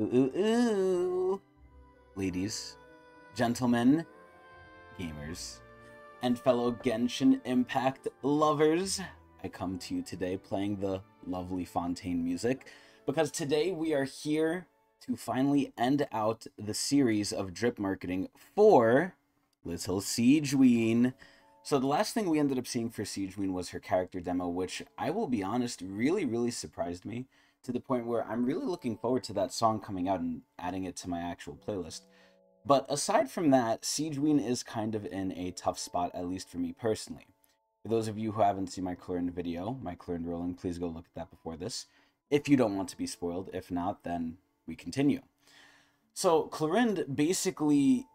Ooh, ooh, ooh. Ladies, gentlemen, gamers, and fellow Genshin Impact lovers, I come to you today playing the lovely Fontaine music, because today we are here to finally end out the series of drip marketing for Little Sigewinne. So the last thing we ended up seeing for Sigewinne was her character demo, which I will be honest, really surprised me to the point where I'm really looking forward to that song coming out and adding it to my actual playlist. But aside from that, Sigewinne is kind of in a tough spot, at least for me personally. For those of you who haven't seen my Clorind video, my Clorind rolling, please go look at that before this, if you don't want to be spoiled. If not, then we continue. So Clorind basically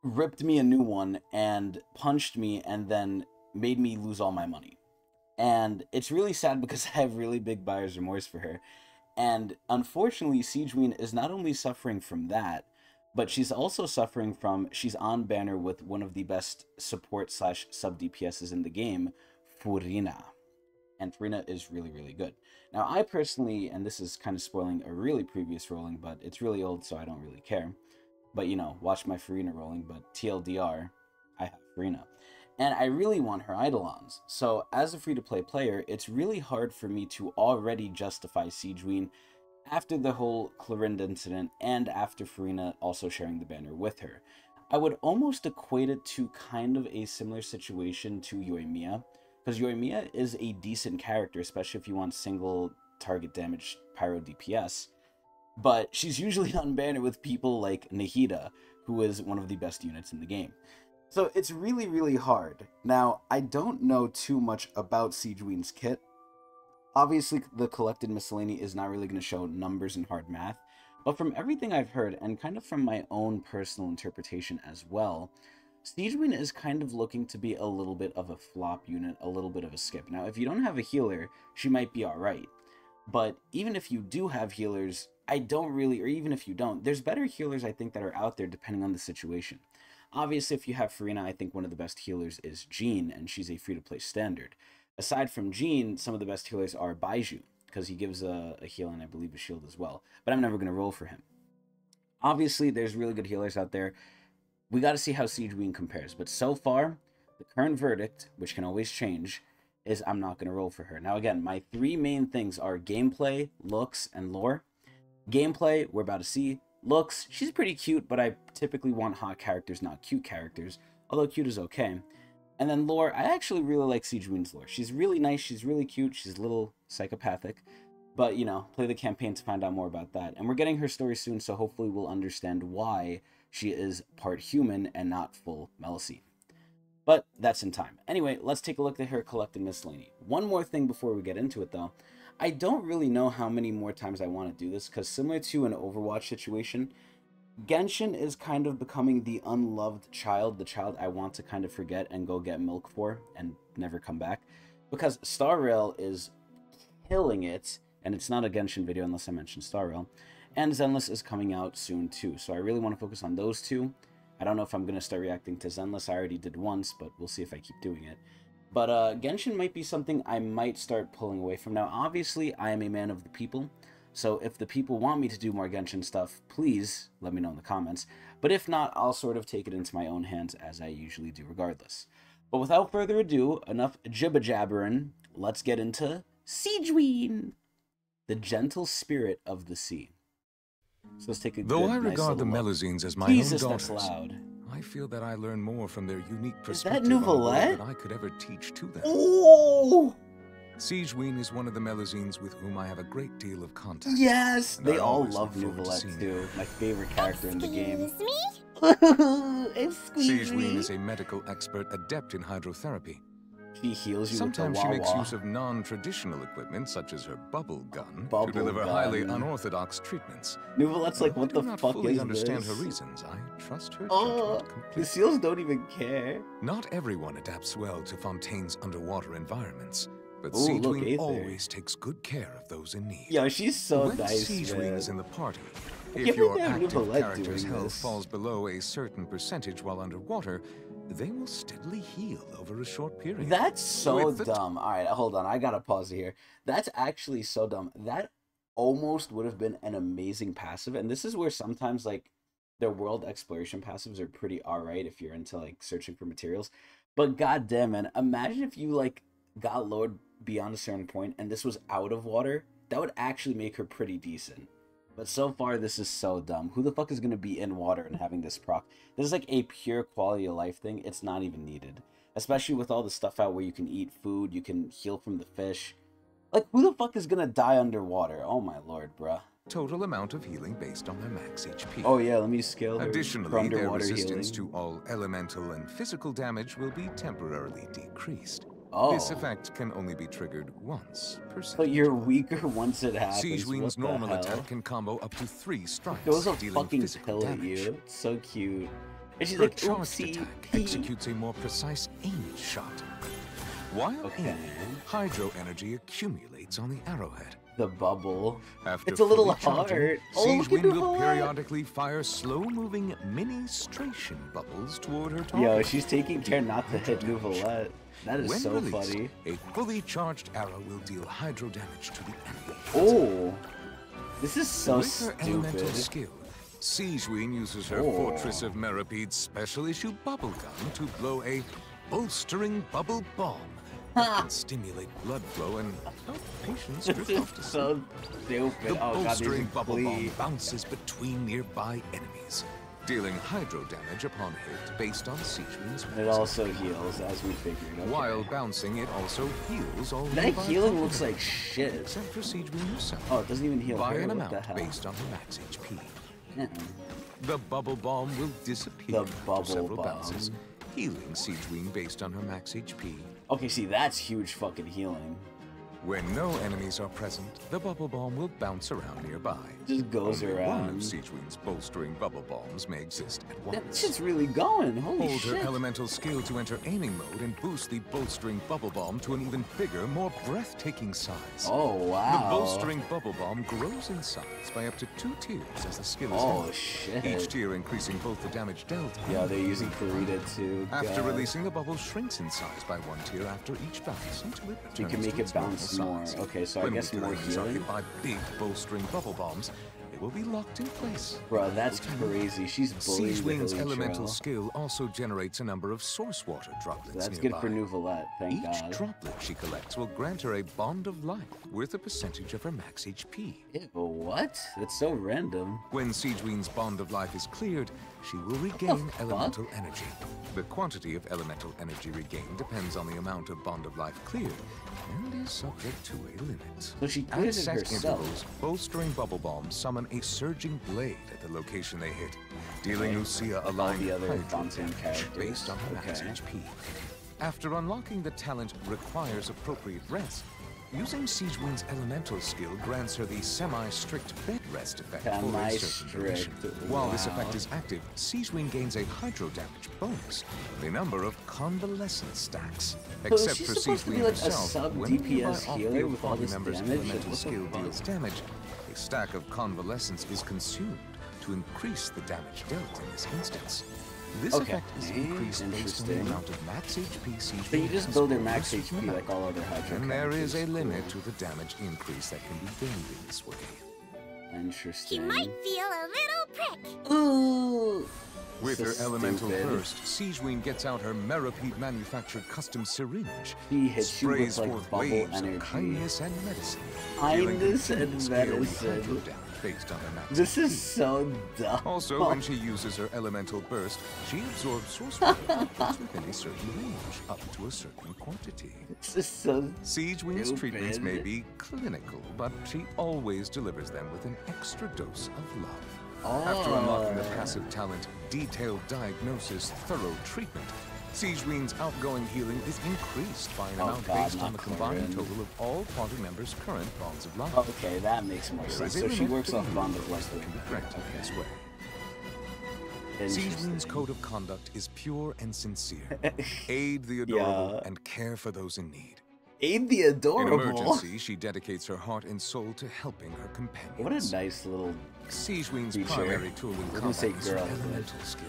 ripped me a new one and punched me and then made me lose all my money. And it's really sad because I have really big buyer's remorse for her. And unfortunately, Sigewinne is not only suffering from that, but she's also suffering from, she's on banner with one of the best support slash sub DPSs in the game, Furina. And Furina is really good. Now, I personally, and this is kind of spoiling a really previous rolling, but it's really old, so I don't really care. But, you know, watch my Furina rolling, but TLDR, I have Furina. And I really want her Eidolons. So, as a free-to-play player, it's really hard for me to already justify Sigewinne after the whole Clorind incident and after Furina also sharing the banner with her. I would almost equate it to kind of a similar situation to Yoimiya, because Yoimiya is a decent character, especially if you want single target damage pyro DPS, but she's usually on banner with people like Nahida, who is one of the best units in the game. So it's really hard. Now, I don't know too much about Sigewinne's kit. Obviously, the collected miscellany is not really going to show numbers and hard math, but from everything I've heard, and kind of from my own personal interpretation as well, Sigewinne is kind of looking to be a little bit of a flop unit, a little bit of a skip. Now, if you don't have a healer, she might be alright. But even if you do have healers, I don't really, or even if you don't, there's better healers I think that are out there depending on the situation. Obviously, if you have Furina, I think one of the best healers is Jean, and she's a free-to-play standard. Aside from Jean, some of the best healers are Baiju, because he gives a heal and I believe a shield as well. But I'm never going to roll for him. Obviously, there's really good healers out there. We got to see how Sigewinne compares. But so far, the current verdict, which can always change, is I'm not going to roll for her. Now again, my three main things are gameplay, looks, and lore. Gameplay, we're about to see. Looks, she's pretty cute, but I typically want hot characters, not cute characters. Although cute is okay. And then lore, I actually really like Sigewinne's lore. She's really nice, she's really cute, she's a little psychopathic. But, you know, play the campaign to find out more about that. And we're getting her story soon, so hopefully we'll understand why she is part human and not full Melusine. But that's in time. Anyway, let's take a look at her collected miscellany. One more thing before we get into it, though. I don't really know how many more times I want to do this, because similar to an Overwatch situation, Genshin is kind of becoming the unloved child, the child I want to kind of forget and go get milk for and never come back. Because Star Rail is killing it, and it's not a Genshin video unless I mention Star Rail. And Zenless is coming out soon too, so I really want to focus on those two. I don't know if I'm going to start reacting to Zenless. I already did once, but we'll see if I keep doing it. But Genshin might be something I might start pulling away from. Now, obviously, I am a man of the people, so if the people want me to do more Genshin stuff, please let me know in the comments. But if not, I'll sort of take it into my own hands, as I usually do regardless. But without further ado, enough jibba-jabbering, let's get into Sigewinne, the gentle spirit of the sea. So let's take a Though good, I nice regard the little look. Melusines as my Jesus, own that's daughters, loud. I feel that I learn more from their unique Is that perspective on the world Nouvelette? than I could ever teach to them. Oh! Sigewinne is one of the Melusines with whom I have a great deal of contact. Yes! And They I all always love look forward to Nouvelette seeing too. My favorite character in the game. Excuse me? Excuse Sigewinne me. is a medical expert adept in hydrotherapy. She heals you Sometimes with she her makes wah-wah. use of non-traditional equipment, such as her bubble gun, Bubble to deliver gun. highly unorthodox treatments. Nouvelette's like, what I the do not fuck fully is understand this? her reasons. I trust her Oh, judgment the completely. seals don't even care. Not everyone adapts well to Fontaine's underwater environments, but Ooh, look, Sigewinne Aether. always takes good care of those in need. Yo, she's so When nice, Sigewinne man. is in the party, can't if your believe they have active Nouvelette character's doing health this. falls below a certain percentage while underwater, they will steadily heal over a short period. That's so With the dumb. Alright, hold on. I gotta pause here. That's actually so dumb. That almost would have been an amazing passive. And this is where sometimes like their world exploration passives are pretty alright if you're into like searching for materials. But goddamn, man, imagine if you like got lowered beyond a certain point and this was out of water. That would actually make her pretty decent. But so far, this is so dumb. Who the fuck is gonna be in water and having this proc? This is like a pure quality of life thing. It's not even needed. Especially with all the stuff out where you can eat food, you can heal from the fish. Like, who the fuck is gonna die underwater? Oh my lord, bruh. Total amount of healing based on their max HP. Oh yeah, let me scale her Additionally, for their underwater resistance healing. to all elemental and physical damage will be temporarily decreased. Oh. This effect can only be triggered once per second. But you're weaker once it happens. Sigewinne's normal hell? attack can combo up to 3 strikes, Throws a dealing fucking physical pill at damage. you. It's so cute. And she's Her like, charged oopsie. attack executes a more precise aimed shot. While aiming, hydro energy accumulates on the arrowhead. The bubble. After It's a little fully charging, hard. Oh, look at Sigewinne the will heart. periodically fire slow-moving mini-stration bubbles toward her target. Yo, she's taking care not to hit Nouvelette. That is When so released, funny. a fully charged arrow will deal hydro damage to the enemy. Oh, this is so With her elemental stupid. skill, Sigewinne uses her Oh. Fortress of Merapede's special-issue bubble gun to blow a bolstering bubble bomb that can stimulate blood flow and help patients This drift is off to sleep. so stupid. The Oh god, these bolstering are bubble bomb clean. bounces between nearby enemies, dealing hydro damage upon hit based on Sigewinne's It magic. also heals, as we figured. Okay. While bouncing, it also heals all That nearby healing looks targets, like shit. except for Sigewinne herself, Oh, it doesn't even heal by her. an What amount the hell? based on her max HP. Yeah. The bubble bomb will disappear The after bubble several bomb. bounces, healing Sigewinne based on her max HP. Okay, see, that's huge fucking healing. When no enemies are present, the bubble bomb will bounce around nearby. Just goes Only one of around. Sigewinne's bolstering bubble bombs may exist at That once. shit's really going. Holy Hold her shit. elemental skill to enter aiming mode and boost the bolstering bubble bomb to an even bigger, more breathtaking size. Oh, The wow. bolstering bubble bomb grows in size by up to 2 tiers as the skill is Oh, held, shit. each tier increasing both the damage dealt Yeah, and they're the using healing. Karita too. After God. releasing, the bubble shrinks in size by 1 tier after each bounce until it So you can returns make to it its normal bounce more. size. Okay, so I When guess weaker more enemies are healing. hit by big bolstering bubble bombs, they will be locked in place. Bro, that's crazy. She's bullying the Sigewinne's hilly elemental trail. skill also generates a number of source water droplets So that's nearby. good for Nouvelette, thank Each God. droplet she collects will grant her a bond of life worth a percentage of her max HP. Ew, what? That's so random. When Sigewinne's bond of life is cleared, she will regain fuck? elemental energy. The quantity of elemental energy regained depends on the amount of bond of life cleared and is subject to a limit. So she At cleared it set herself. intervals, bolstering bubble bombs summon a surging blade at the location they hit, dealing Lucia a line the other hydro Fontaine damage characters. based on her max Okay. HP. After unlocking the talent requires appropriate rest, using Sigewinne's elemental skill grants her the semi-strict bed rest effect for a certain duration. Semi-strict, While this wow. effect is active, Sigewinne gains a hydro damage bonus, the number of convalescent stacks. So is Except she for supposed to be Sigewinne like a herself, sub when nearby DPS healer off-field with all party this members' damage? elemental What the skill fuck? deals damage, a stack of convalescence is consumed to increase the damage dealt in this instance. This Okay, effect is increased based on the interesting. amount of max HP Sigewinne So you just has build her over max a certain HP amount. like all other Hydro And there is a characters. limit to the damage increase that can be gained in this way. Interesting. He might feel a little prick. Ooh. With This her is elemental stupid. burst, Sigewinne gets out her Meripede manufactured custom syringe. She hits you with sprays like forth bubble waves energy. of kindness and medicine. Kindness dealing and continuous AoE medicine. hydro damage based on her max This is HP. so dumb. Also, when she uses her elemental burst, she absorbs source water outputs within a certain range, up to a certain quantity. This is so Sigewinne's treatments may stupid. be clinical, but she always delivers them with an extra dose of love. After unlocking the passive talent, Detailed Diagnosis, Thorough Treatment, Sigewinne's outgoing healing is increased by an Oh amount God, based on not the combined Corin. total of all party members' current bonds of life. Okay, that makes more There sense. is a So she limit works to off the bond healing of life. that can be granted in this way. Interesting. Sigewinne's code of conduct is pure and sincere. Aid the adorable Yeah. and care for those in need. Aid the In adorable. emergency, she dedicates her heart and soul to helping her companions. What a nice little. Sigewinne's creature. primary tool in We're gonna say combat is her girl, but- elemental skill.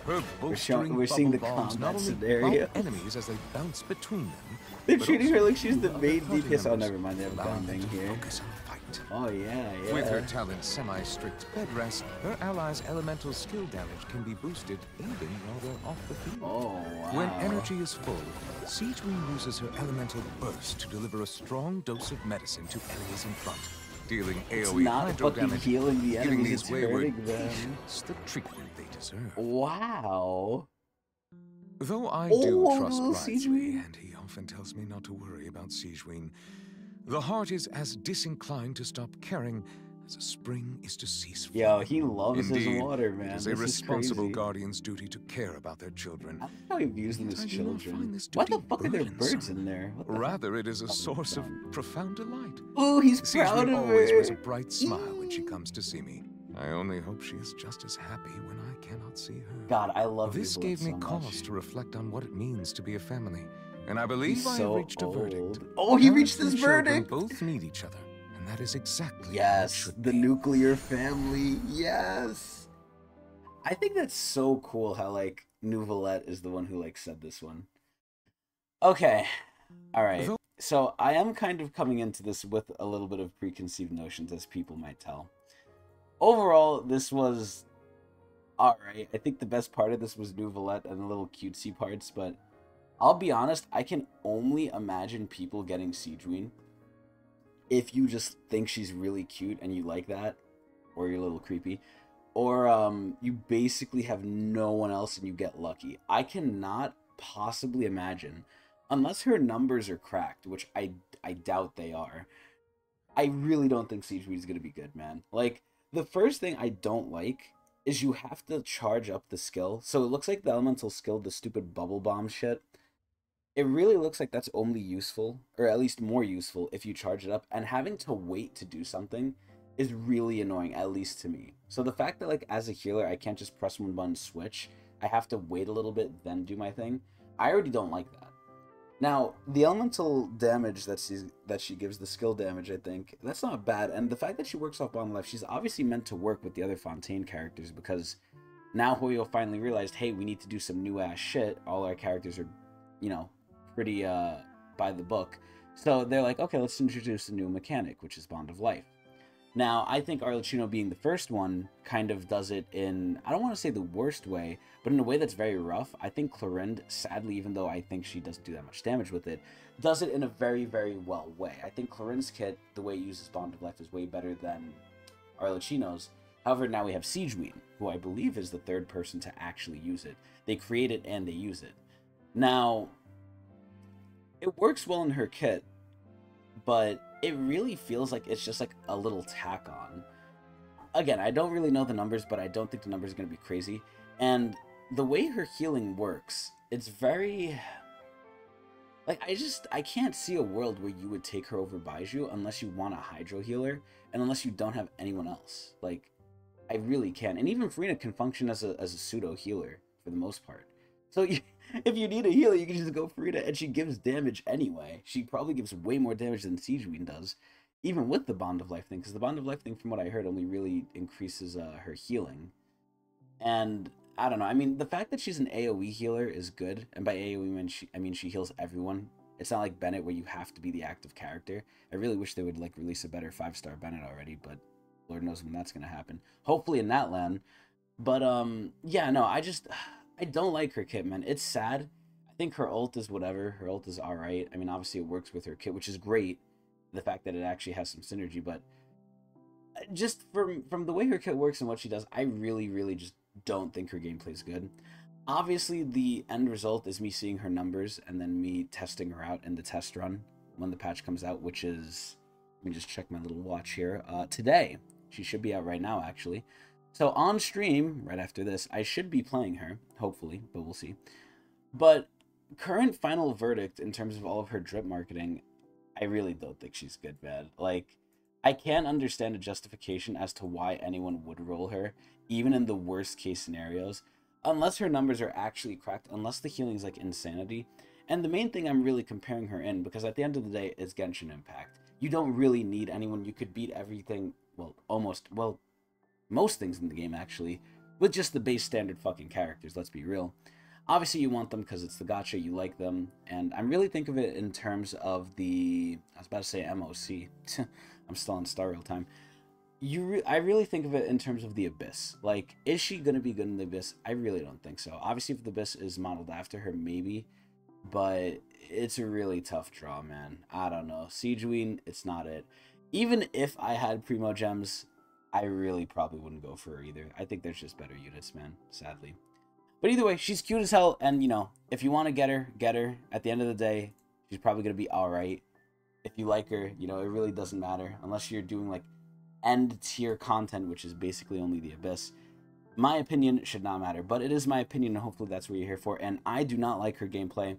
Her bolstering we're seeing bubble the bombs not combat only scenario. bump enemies as they bounce between them. They're but treating her also like she's the allow main party DPS. Oh, members, never mind. They have allowing them bonding to here. focus on fighting. Oh, yeah, yeah. With her talent's semi-strict bed rest, her allies' elemental skill damage can be boosted even while they're off the field. Oh, wow. When energy is full, Sigewinne uses her elemental burst to deliver a strong dose of medicine to enemies in front, dealing AoE hydro damage, healing the giving enemies, these wayward them. patients the treatment they deserve. Wow. Though I do trust Wriothesley, Sigewinne. and he often tells me not to worry about Sigewinne, the heart is as disinclined to stop caring as a spring is to cease flowing. Yo, he loves Indeed, his water, man. It is this a responsible is crazy. guardian's duty to care about their children. I don't know how he views them as I do not children. find this Why the duty fuck are there birds burdensome. in there? What the Rather, it is a source of profound delight. Oh, he's proud Sigewinne of always her. wears a bright smile when she comes to see me. I only hope she is just as happy when I cannot see her. God, I love This Nicolette gave me so cause much. to reflect on what it means to be a family, and I believe He's I so have reached old. a verdict. Oh, he Parents reached and his children verdict. both need each other, and that is exactly what it Yes, should the be. nuclear family. Yes. I think that's so cool how, like, Nouvelette is the one who, like, said this one. Okay. All right. So I am kind of coming into this with a little bit of preconceived notions, as people might tell. Overall, this was alright. I think the best part of this was Nouvelette and the little cutesy parts, but I'll be honest, I can only imagine people getting Sigewinne if you just think she's really cute and you like that, or you're a little creepy, or you basically have no one else and you get lucky. I cannot possibly imagine, unless her numbers are cracked, which I doubt they are, I really don't think Sigewinne is going to be good, man. Like, the first thing I don't like is you have to charge up the skill. So it looks like the elemental skill, the stupid bubble bomb shit, it really looks like that's only useful, or at least more useful, if you charge it up. And having to wait to do something is really annoying, at least to me. So the fact that, like, as a healer, I can't just press one button, switch. I have to wait a little bit, then do my thing. I already don't like that. Now, the elemental damage that she gives, the skill damage, I think, that's not bad. And the fact that she works off bottom left, she's obviously meant to work with the other Fontaine characters, because now Hoyo finally realized, hey, we need to do some new ass shit. All our characters are, you know, pretty by the book. So they're like, okay, let's introduce a new mechanic, which is Bond of Life. Now, I think Arlecchino being the first one kind of does it in, I don't want to say the worst way, but in a way that's very rough. I think Clorinde, sadly, even though I think she doesn't do that much damage with it, does it in a very, very well way. I think Clorinde's kit, the way it uses Bond of Life, is way better than Arlecchino's. However, now we have Sigewinne, who I believe is the third person to actually use it. They create it and they use it. Now, it works well in her kit, but it really feels like it's just like a little tack on. Again, I don't really know the numbers, but I don't think the numbers are going to be crazy. And the way her healing works, it's very... like, I can't see a world where you would take her over Baiju unless you want a Hydro healer, and unless you don't have anyone else. Like, I really can. And even Furina can function as a pseudo healer, for the most part. So if you need a healer, you can just go Furina, and she gives damage anyway. She probably gives way more damage than Sigewinne does, even with the Bond of Life thing, because the Bond of Life thing, from what I heard, only really increases her healing. And I don't know, I mean, the fact that she's an AoE healer is good, and by AoE I mean she heals everyone. It's not like Bennett where you have to be the active character. I really wish they would, like, release a better 5-star Bennett already, but Lord knows when that's going to happen. Hopefully in that land. But, yeah, no, I don't like her kit, man. It's sad. I think her ult is whatever. Her ult is alright. I mean, obviously it works with her kit, which is great. The fact that it actually has some synergy, but just from the way her kit works and what she does, I really, really just don't think her gameplay is good. Obviously, the end result is me seeing her numbers and then me testing her out in the test run when the patch comes out, which is, let me just check my little watch here, today. She should be out right now, actually. So on stream, right after this, I should be playing her, hopefully, but we'll see. But current final verdict in terms of all of her drip marketing, I really don't think she's good, man. Like, I can't understand a justification as to why anyone would roll her, even in the worst case scenarios, unless her numbers are actually cracked, unless the healing is like insanity. And the main thing I'm really comparing her in, because at the end of the day, is Genshin Impact. You don't really need anyone. You could beat everything, well, most things in the game, actually, with just the base standard fucking characters, let's be real. Obviously, you want them because it's the gacha, you like them, and I'm really thinking of it in terms of the, I was about to say MOC, I'm still on Star Rail time. I really think of it in terms of the Abyss. Like, is she gonna be good in the Abyss? I really don't think so. Obviously, if the Abyss is modeled after her, maybe, but it's a really tough draw, man. I don't know. Sigewinne, it's not it. Even if I had Primo Gems, I really probably wouldn't go for her either. I think there's just better units, man, sadly. But either way, she's cute as hell, and, you know, if you want to get her, get her. At the end of the day, she's probably going to be alright. If you like her, you know, it really doesn't matter. Unless you're doing, like, end-tier content, which is basically only the Abyss. My opinion should not matter, but it is my opinion, and hopefully that's what you're here for. And I do not like her gameplay.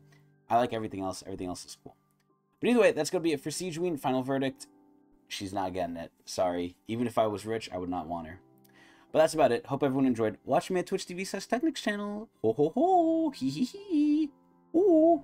I like everything else. Everything else is cool. But either way, that's going to be it for Sigewinne. Final verdict, she's not getting it. Sorry. Even if I was rich, I would not want her. But that's about it. Hope everyone enjoyed watching me at Twitch TV/Tecnics channel. Ho ho ho. Hee hee hee. Ooh.